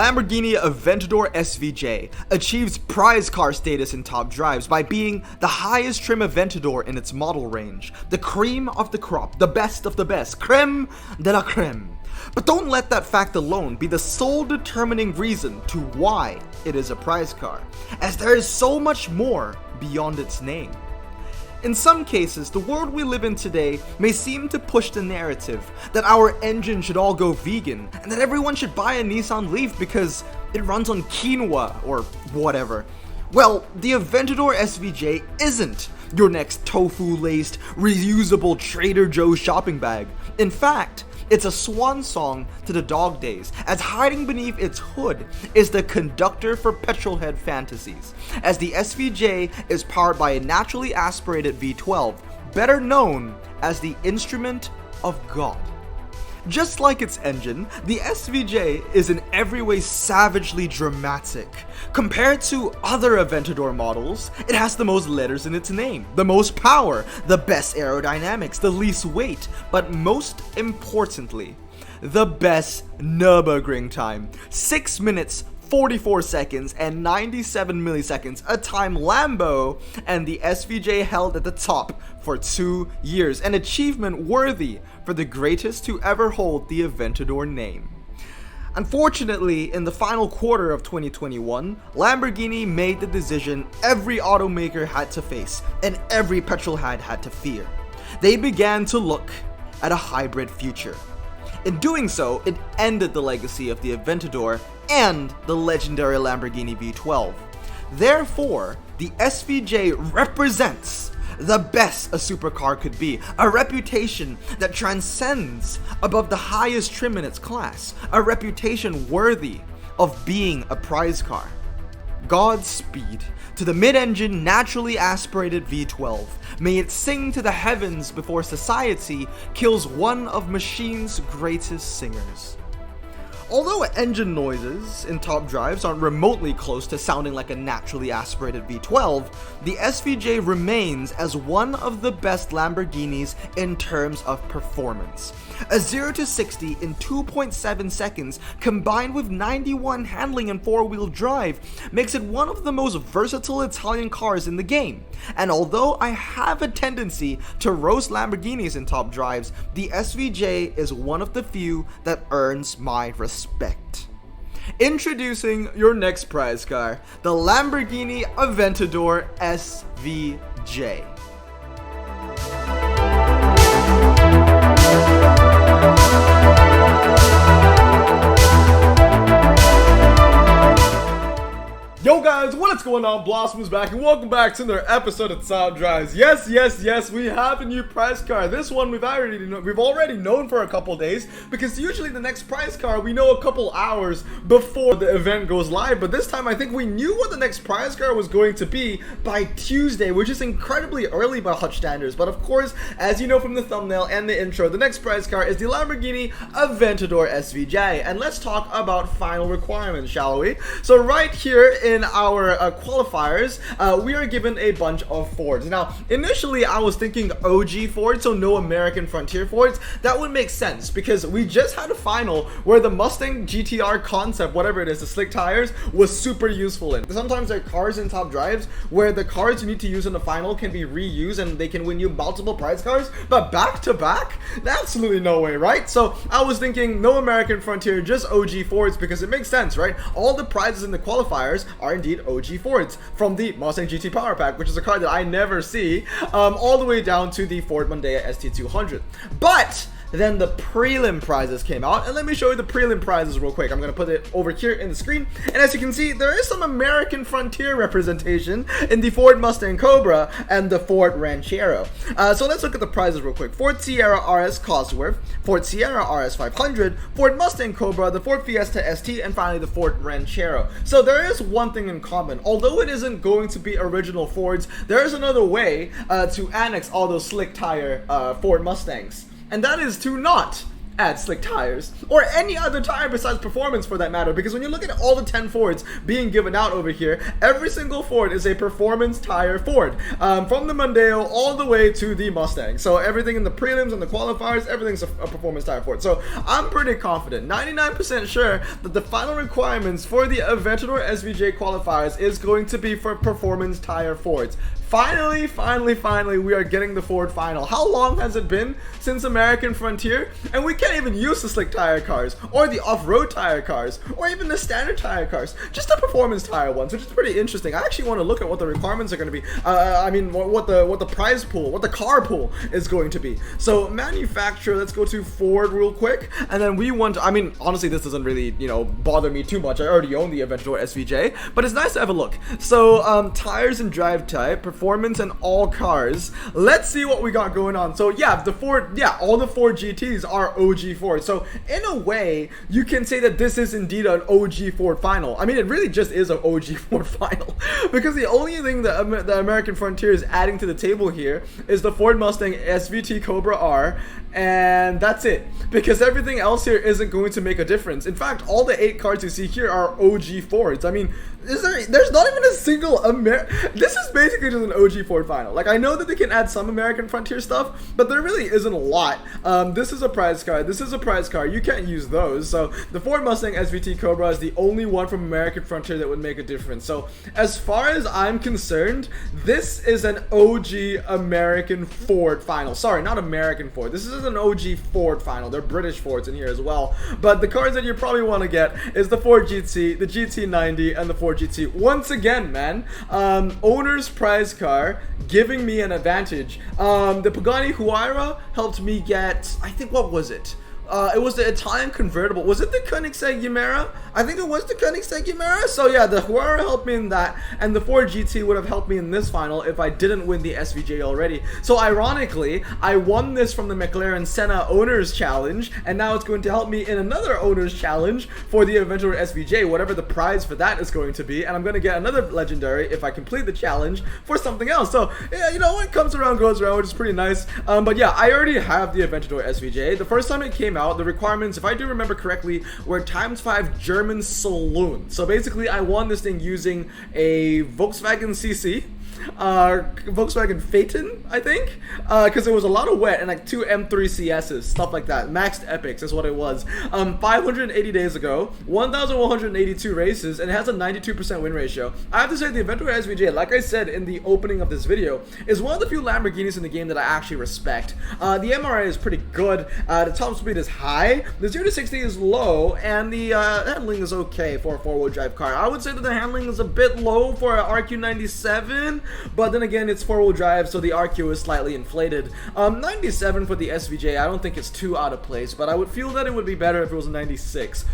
Lamborghini Aventador SVJ achieves prize car status in top drives by being the highest trim Aventador in its model range, the cream of the crop, the best of the best, creme de la creme. But don't let that fact alone be the sole determining reason to why it is a prize car, as there is so much more beyond its name. In some cases, the world we live in today may seem to push the narrative that our engine should all go vegan and that everyone should buy a Nissan Leaf because it runs on quinoa or whatever. Well, the Aventador SVJ isn't your next tofu-laced, reusable Trader Joe's shopping bag. In fact, it's a swan song to the dog days, as hiding beneath its hood is the conductor for petrolhead fantasies, as the SVJ is powered by a naturally aspirated V12, better known as the instrument of God. Just like its engine, the SVJ is in every way savagely dramatic. Compared to other Aventador models, it has the most letters in its name, the most power, the best aerodynamics, the least weight, but most importantly, the best Nürburgring time. 6 minutes, 44 seconds and 97 milliseconds, a time Lambo and the SVJ held at the top for 2 years, an achievement worthy for the greatest to ever hold the Aventador name. Unfortunately, in the final quarter of 2021, Lamborghini made the decision every automaker had to face and every petrolhead had to fear. They began to look at a hybrid future. In doing so, it ended the legacy of the Aventador and the legendary Lamborghini V12. Therefore, the SVJ represents the best a supercar could be, a reputation that transcends above the highest trim in its class, a reputation worthy of being a prize car. Godspeed to the mid-engine, naturally aspirated V12. May it sing to the heavens before society kills one of machine's greatest singers. Although engine noises in top drives aren't remotely close to sounding like a naturally aspirated V12, the SVJ remains as one of the best Lamborghinis in terms of performance. A 0 to 60 in 2.7 seconds combined with 91 handling and 4-wheel drive makes it one of the most versatile Italian cars in the game. And although I have a tendency to roast Lamborghinis in top drives, the SVJ is one of the few that earns my respect. Introducing your next prize car, the Lamborghini Aventador SVJ. Yo guys, what is going on? Blossom is back and welcome back to another episode of Top Drives. Yes, we have a new prize car. This one we've already known for a couple days, because usually the next prize car we know a couple hours before the event goes live, but this time I think we knew what the next prize car was going to be by Tuesday, which is incredibly early by Hutch standards. But of course, as you know from the thumbnail and the intro, the next prize car is the Lamborghini Aventador SVJ. And let's talk about final requirements, shall we? So right here in our qualifiers, we are given a bunch of Fords. Now, initially I was thinking OG Fords, so no American Frontier Fords. That would make sense because we just had a final where the Mustang GTR concept, whatever it is, the slick tires, was super useful in. Sometimes there are cars in top drives where the cars you need to use in the final can be reused and they can win you multiple prize cars, but back to back? Absolutely no way, right? So I was thinking no American Frontier, just OG Fords, because it makes sense, right? All the prizes in the qualifiers are indeed OG Fords, from the Mustang GT Power Pack, which is a car that I never see, all the way down to the Ford Mondeo ST200. But then the prelim prizes came out, and let me show you the prelim prizes real quick. I'm going to put it over here in the screen, and as you can see, there is some American Frontier representation in the Ford Mustang Cobra and the Ford Ranchero. So let's look at the prizes real quick. Ford Sierra RS Cosworth, Ford Sierra RS 500, Ford Mustang Cobra, the Ford Fiesta ST, and finally the Ford Ranchero. So there is one thing in common. Although it isn't going to be original Fords, there is another way to annex all those slick tire Ford Mustangs. And that is to not add slick tires, or any other tire besides performance for that matter, because when you look at all the 10 Fords being given out over here, every single Ford is a performance tire Ford, from the Mondeo all the way to the Mustang. So everything in the prelims and the qualifiers, everything's a performance tire Ford. So I'm pretty confident, 99% sure, that the final requirements for the Aventador SVJ qualifiers is going to be for performance tire Fords. Finally, we are getting the Ford final. How long has it been since American Frontier? And we can't even use the slick tire cars, or the off-road tire cars, or even the standard tire cars. Just the performance tire ones, which is pretty interesting. I actually want to look at what the requirements are going to be. I mean, what the prize pool, what the car pool is going to be. So manufacturer, let's go to Ford real quick, and then we want. I mean, honestly, this doesn't really, bother me too much. I already own the Aventador SVJ, but it's nice to have a look. So tires and drive type, performance, and all cars. Let's see what we got going on. So yeah, all the Ford GTs are OG Ford. So in a way, you can say that this is indeed an OG Ford final. I mean, it really just is an OG Ford final, because the only thing that the American Frontier is adding to the table here is the Ford Mustang SVT Cobra R, and that's it, because everything else here isn't going to make a difference. In fact, all the 8 cars you see here are OG Fords. I mean, there's not even a single this is basically just an OG Ford final. Like, I know that they can add some American Frontier stuff, but there really isn't a lot. This is a prize car, this is a prize car, you can't use those. So the Ford Mustang SVT Cobra is the only one from American Frontier that would make a difference. So as far as I'm concerned, this is an OG American Ford final. Sorry, not American Ford, this is an OG Ford final. They're British Fords in here as well, but the cars that you probably want to get is the Ford GT, the GT90, and the Ford GT. Once again, man, owner's prize car giving me an advantage. The Pagani Huayra helped me get, I think, what was it? It was the Italian convertible. Was it the Koenigsegg Yamera? I think it was the Koenigsegg Yamera. So yeah, the Huayra helped me in that, and the Ford GT would have helped me in this final if I didn't win the SVJ already. So ironically, I won this from the McLaren Senna Owners Challenge, and now it's going to help me in another Owners Challenge for the Aventador SVJ, whatever the prize for that is going to be, and I'm going to get another legendary if I complete the challenge for something else. So yeah, what comes around goes around, which is pretty nice. But yeah, I already have the Aventador SVJ. The first time it came out, the requirements, if I do remember correctly, were ×5 German Saloon. So basically, I won this thing using a Volkswagen CC, Volkswagen Phaeton, I think, because it was a lot of wet, and like 2 M3 CSs, stuff like that. Maxed epics is what it was. 580 days ago, 1,182 races, and it has a 92% win ratio. I have to say, the Aventador SVJ, like I said in the opening of this video, is one of the few Lamborghinis in the game that I actually respect. The MRA is pretty good, the top speed is high, the 0 to 60 is low, and the handling is okay for a 4-wheel drive car. I would say that the handling is a bit low for an RQ97, but then again, it's 4-wheel drive, so the RQ is slightly inflated. 97 for the SVJ, I don't think it's too out of place, but I would feel that it would be better if it was a 96.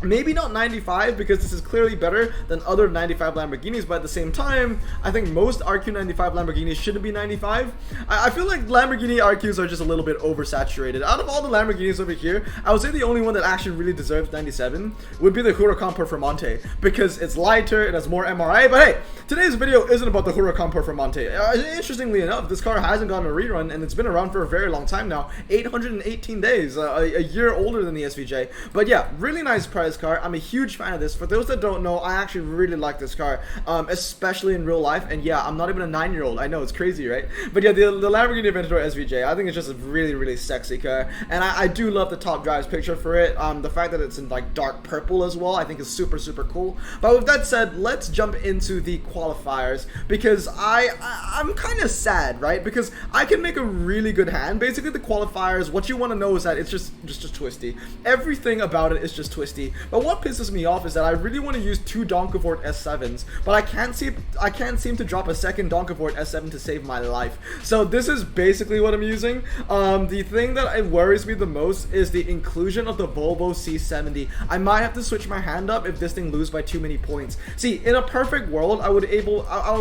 Maybe not 95, because this is clearly better than other 95 Lamborghinis, but at the same time, I think most RQ95 Lamborghinis shouldn't be 95. I feel like Lamborghini RQs are just a little bit oversaturated. Out of all the Lamborghinis over here, I would say the only one that actually really deserves 97 would be the Huracan Performante, because it's lighter, it has more MRI, but hey, today's video isn't about the Huracan Performante. Interestingly enough, this car hasn't gotten a rerun, and it's been around for a very long time now, 818 days, a year older than the SVJ. But yeah, really nice price car. I'm a huge fan of this. For those that don't know, I actually really like this car, especially in real life. And yeah, I'm not even a 9-year-old. I know, it's crazy, right? But yeah, the Lamborghini Aventador SVJ, I think it's just a really sexy car, and I do love the top drives picture for it. The fact that it's in like dark purple as well, I think is super cool. But with that said, let's jump into the qualifiers, because I'm kind of sad, right? Because I can make a really good hand. Basically, the qualifiers, what you want to know is that it's just twisty. Everything about it is just twisty. But what pisses me off is that I really want to use 2 Donkervoort S7s, but I can't seem to drop a second Donkervoort S7 to save my life. So this is basically what I'm using. The thing that worries me the most is the inclusion of the Volvo C70. I might have to switch my hand up if this thing loses by too many points. See, in a perfect world, I would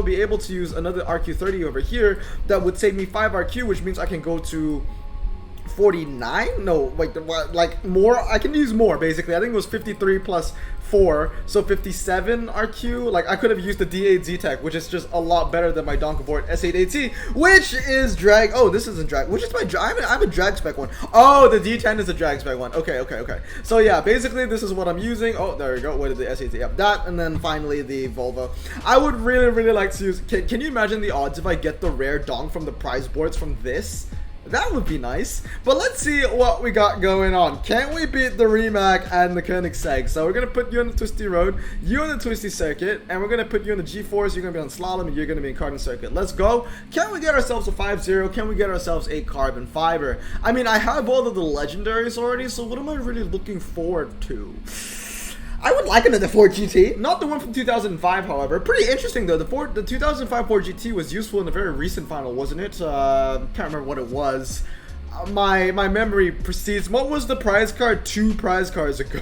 be able to use another RQ30 over here that would save me 5 RQ, which means I can go to 49? No, like more. I can use more basically. I think it was 53 plus 4, so 57 RQ. Like I could have used the D8 Z-Tech, which is just a lot better than my Donkavort S8AT, which is drag. Oh, this isn't drag. Which is my drag? I have a drag spec one. Oh, the D10 is a drag spec one. Okay. So yeah, basically this is what I'm using. Oh, there we go. Where did the S8? Yep, that, and then finally the Volvo. I would really like to use. Can you imagine the odds if I get the rare donk from the prize boards from this? That would be nice. But let's see what we got going on. Can we beat the Rimac and the Koenigsegg? So we're going to put you on the twisty road, you on the twisty circuit, and we're going to put you on the G-Force, you're going to be on slalom, and you're going to be in karting circuit. Let's go. Can we get ourselves a 5-0? Can we get ourselves a carbon fiber? I mean, I have all of the legendaries already, so what am I really looking forward to? I would like another Ford GT, not the one from 2005, however. Pretty interesting though. The 2005 Ford GT was useful in a very recent final, wasn't it? Can't remember what it was. My memory precedes. What was the prize card 2 prize cards ago?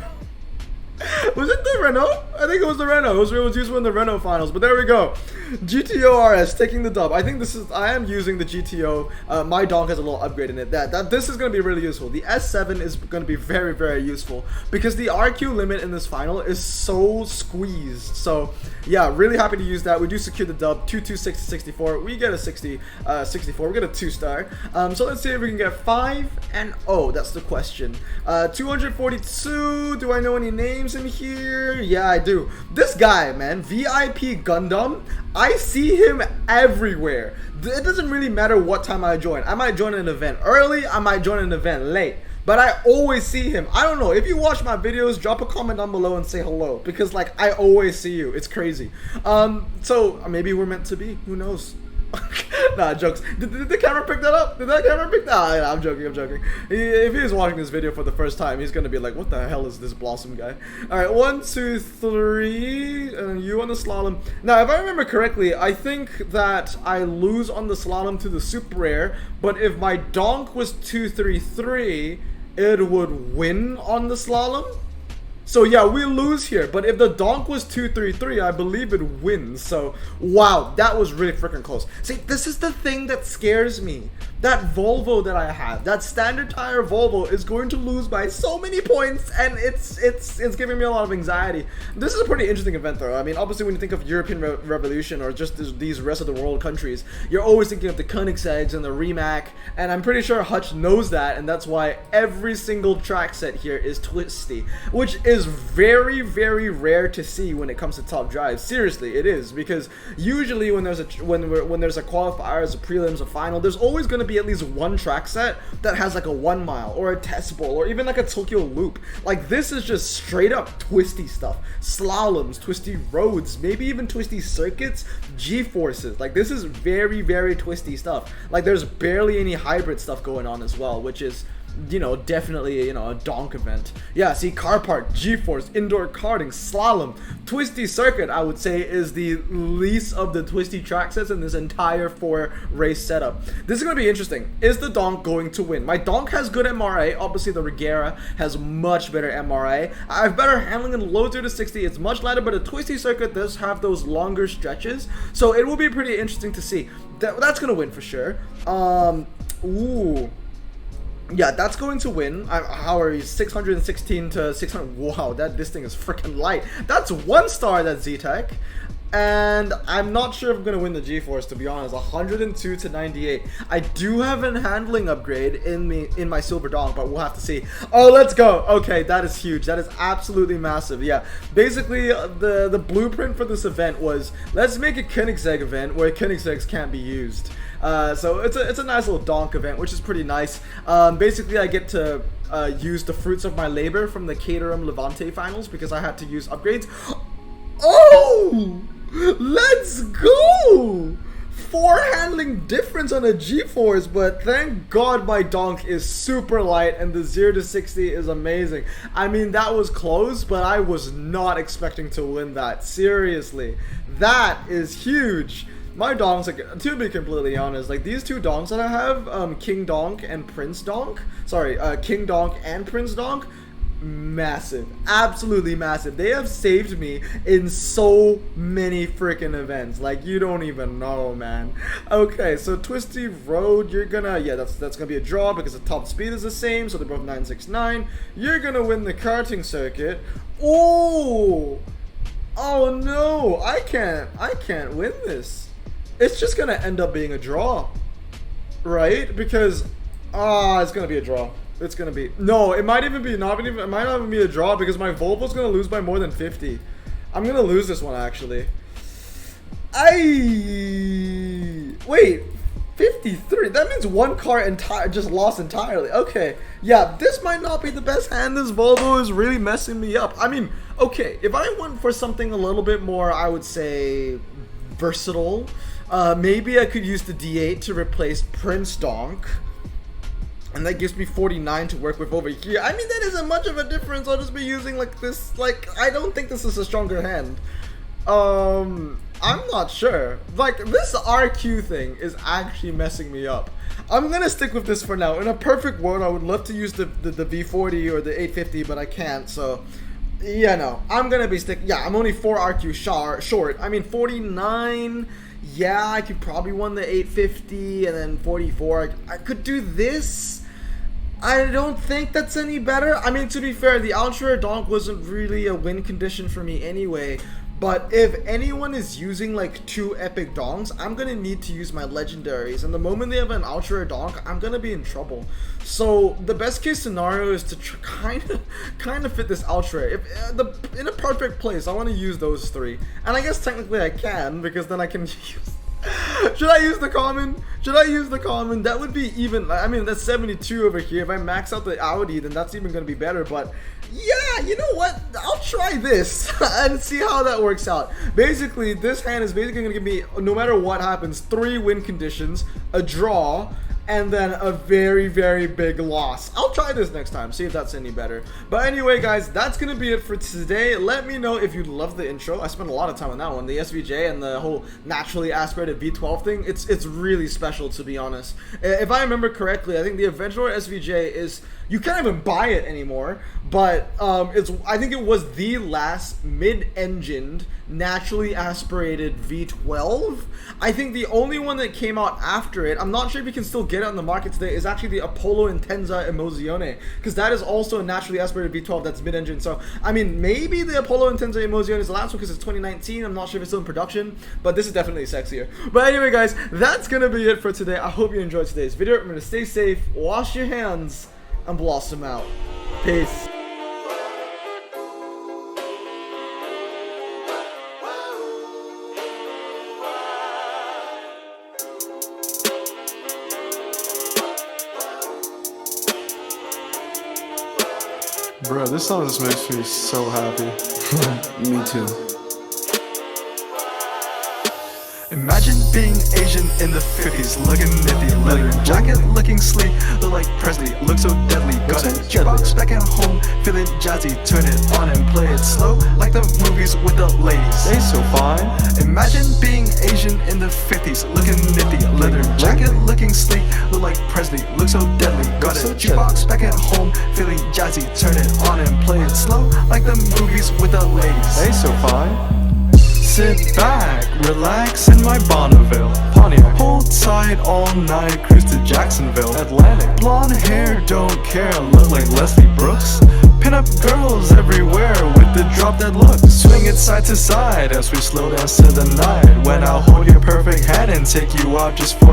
Was it the Renault? I think it was the Renault. It was useful in the Renault finals, but there we go. GTO RS taking the dub. I think I am using the GTO. My donk has a little upgrade in it. This is going to be really useful. The S7 is going to be very useful because the RQ limit in this final is so squeezed. So yeah, really happy to use that. We do secure the dub. 226 to 64. We get a 64. We get a 2-star. So let's see if we can get 5 and 0. That's the question. 242. Do I know any names in here? Yeah, I do. This guy, man, VIP Gundam. I see him everywhere. It doesn't really matter what time I join. I might join an event early, I might join an event late, but I always see him. I don't know, if you watch my videos, drop a comment down below and say hello, because like I always see you. It's crazy. So maybe we're meant to be, who knows. Nah, jokes. Did the camera pick that up? Did that camera pick that? Nah, I'm joking. If he's watching this video for the first time, he's gonna be like, what the hell is this Blossom guy? Alright, 1, 2, 3, and you on the slalom. Now, if I remember correctly, I think that I lose on the slalom to the super rare, but if my donk was 233, it would win on the slalom. So yeah, we lose here, but if the donk was 233, I believe it wins. So wow, that was really freaking close. See, this is the thing that scares me. That Volvo that I have, that standard tire Volvo, is going to lose by so many points, and it's giving me a lot of anxiety. This is a pretty interesting event though. I mean, obviously when you think of European Revolution or just these rest of the world countries, you're always thinking of the Koenigseggs and the Rimac, and I'm pretty sure Hutch knows that, and that's why every single track set here is twisty, which is very rare to see when it comes to top drives. Seriously, it is, because usually when there's a qualifier, as a prelims, a final, there's always going to be at least one track set that has like a 1 mile or a test bowl or even like a Tokyo loop. Like this is just straight up twisty stuff. Slaloms, twisty roads, maybe even twisty circuits, G-forces. Like this is very twisty stuff. Like there's barely any hybrid stuff going on as well, which is, you know, definitely, you know, a donk event. Yeah, see, car park, G-force, indoor karting, slalom, twisty circuit, I would say, is the least of the twisty track sets in this entire 4 race setup. This is going to be interesting. Is the donk going to win? My donk has good MRA. Obviously, the Regera has much better MRA. I have better handling in low 0 to 60. It's much lighter, but a twisty circuit does have those longer stretches. So it will be pretty interesting to see. That's going to win for sure. Ooh. Yeah, that's going to win. How are you? 616 to 600. Wow, this thing is freaking light. That's 1 star, that Z-Tech. And I'm not sure if I'm going to win the G-Force, to be honest. 102 to 98. I do have an handling upgrade in my silver donk, but we'll have to see. Oh, let's go. Okay, that is huge. That is absolutely massive. Yeah, basically the blueprint for this event was, let's make a Koenigsegg event where Koenigseggs can't be used. So it's a nice little donk event, which is pretty nice. Basically, I get to use the fruits of my labor from the Caterham Levante finals because I had to use upgrades. Oh, let's go! 4 handling difference on a G-Force, but thank God my donk is super light and the 0 to 60 is amazing. I mean, that was close, but I was not expecting to win that. Seriously, that is huge. My donks, like, to be completely honest, like these 2 donks that I have, King Donk and Prince Donk, sorry, King Donk and Prince Donk, massive, absolutely massive. They have saved me in so many freaking events, like you don't even know, man. Okay, so Twisty Road, you're gonna, yeah, that's gonna be a draw because the top speed is the same, so they're both 969. You're gonna win the karting circuit. Oh no, I can't win this. It's just gonna end up being a draw, right? Because it's gonna be a draw. It's gonna be, no, it might even be it might not even be a draw because my Volvo's gonna lose by more than 50. I'm gonna lose this one actually. Wait, 53. That means one car just lost entirely. Okay, yeah, this might not be the best hand. This Volvo is really messing me up. I mean, okay, if I went for something a little bit more, I would say versatile, maybe I could use the D8 to replace Prince Donk. And that gives me 49 to work with over here. I mean, that isn't much of a difference. I'll just be using like this. Like, I don't think this is a stronger hand. I'm not sure. Like, this RQ thing is actually messing me up. I'm gonna stick with this for now. In a perfect world, I would love to use the V40 or the 850, but I can't. So, yeah, no. I'm gonna be yeah, I'm only 4 RQ short. I mean, 49. Yeah, I could probably win the 850 and then 44. I could do this. I don't think that's any better. I mean, to be fair, the Ultra Donk wasn't really a win condition for me anyway. But if anyone is using like 2 epic donks, I'm gonna need to use my legendaries. And the moment they have an Ultra Donk, I'm gonna be in trouble. So the best case scenario is to kind of fit this Ultra. If in a perfect place, I want to use those 3. And I guess technically I can, because then I can use. Should I use the common? Should I use the common? That would be even. I mean, that's 72 over here. If I max out the Audi, then that's even going to be better. But yeah, you know what? I'll try this and see how that works out. Basically, this hand is basically going to give me, no matter what happens, 3 win conditions, a draw, and then a very, very big loss. I'll try this next time, see if that's any better. But anyway, guys, that's gonna be it for today. Let me know if you love the intro. I spent a lot of time on that one, the SVJ and the whole naturally aspirated V12 thing. It's really special, to be honest. If I remember correctly, I think the Aventador SVJ is, you can't even buy it anymore, but I think it was the last mid-engined naturally aspirated V12. I think the only one that came out after it, I'm not sure if you can still get it on the market today, is actually the Apollo Intenza Emozione, because that is also a naturally aspirated V12 that's mid-engine. So I mean, maybe the Apollo Intenza Emozione is the last one because it's 2019. I'm not sure if it's still in production, but this is definitely sexier. But anyway, guys, that's gonna be it for today. I hope you enjoyed today's video. Remember to stay safe, wash your hands, and blossom out. Peace. Bro, this song just makes me so happy. Me too. Imagine being Asian in the 50s, looking nifty, leather jacket, looking sleek, look like Presley, look so deadly, got a jukebox back at home, feeling jazzy, turn it on and play it slow, like the movies with the ladies. They so fine. Imagine being Asian in the 50s, looking nifty, leather jacket, looking sleek, look like Presley, look so deadly, got a jukebox back at home, feeling jazzy, turn it on and play it slow, like the movies with the ladies. They so fine. Sit back, relax in my Bonneville Pontiac. Hold tight all night, cruise to Jacksonville Atlantic. Blonde hair, don't care, look like Leslie Brooks. Pin up girls everywhere with the drop dead look. Swing it side to side as we slow dance to the night, when I'll hold your perfect hand and take you out just for